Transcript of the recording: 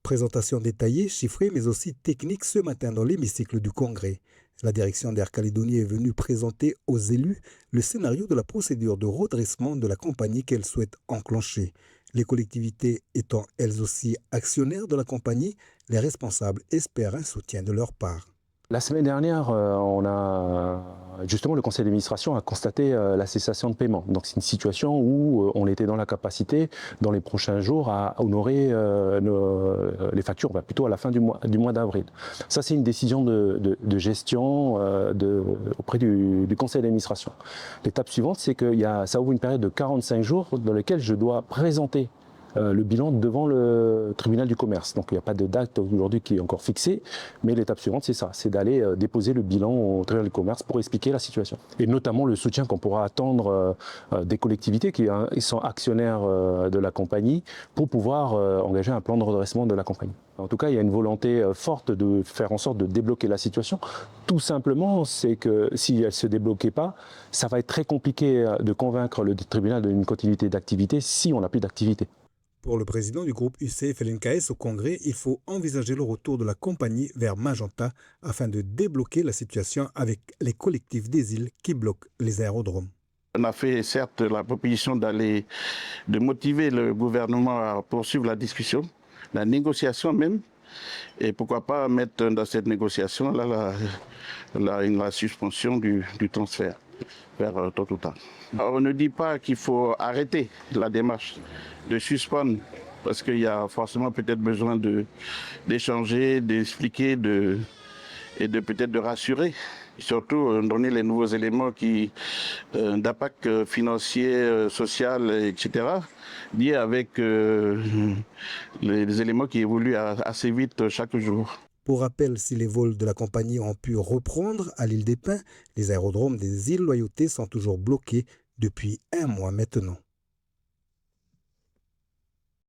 Présentation détaillée, chiffrée, mais aussi technique ce matin dans l'hémicycle du Congrès. La direction d'Air Calédonie est venue présenter aux élus le scénario de la procédure de redressement de la compagnie qu'elle souhaite enclencher. Les collectivités étant elles aussi actionnaires de la compagnie, les responsables espèrent un soutien de leur part. La semaine dernière, justement, le conseil d'administration a constaté la cessation de paiement. Donc c'est une situation où on était dans la capacité, dans les prochains jours, à honorer les factures, plutôt à la fin du mois d'avril. Ça, c'est une décision de gestion auprès du conseil d'administration. L'étape suivante, c'est que ça ouvre une période de 45 jours dans laquelle je dois présenter le bilan devant le tribunal du commerce. Donc il n'y a pas de date aujourd'hui qui est encore fixée, mais l'étape suivante c'est ça, c'est d'aller déposer le bilan au tribunal du commerce pour expliquer la situation. Et notamment le soutien qu'on pourra attendre des collectivités qui sont actionnaires de la compagnie pour pouvoir engager un plan de redressement de la compagnie. En tout cas, il y a une volonté forte de faire en sorte de débloquer la situation. Tout simplement, c'est que si elle ne se débloquait pas, ça va être très compliqué de convaincre le tribunal d'une continuité d'activité si on n'a plus d'activité. Pour le président du groupe UCF LNKS au Congrès, il faut envisager le retour de la compagnie vers Magenta afin de débloquer la situation avec les collectifs des îles qui bloquent les aérodromes. On a fait certes la proposition de motiver le gouvernement à poursuivre la discussion, la négociation même, et pourquoi pas mettre dans cette négociation la suspension du transfert vers Total. On ne dit pas qu'il faut arrêter la démarche de suspendre parce qu'il y a forcément peut-être besoin d'échanger, d'expliquer et peut-être de rassurer. Surtout donner les nouveaux éléments d'impact financier, social, etc., liés avec les éléments qui évoluent assez vite chaque jour. Pour rappel, si les vols de la compagnie ont pu reprendre à l'île des Pins, les aérodromes des îles Loyauté sont toujours bloqués depuis un mois maintenant.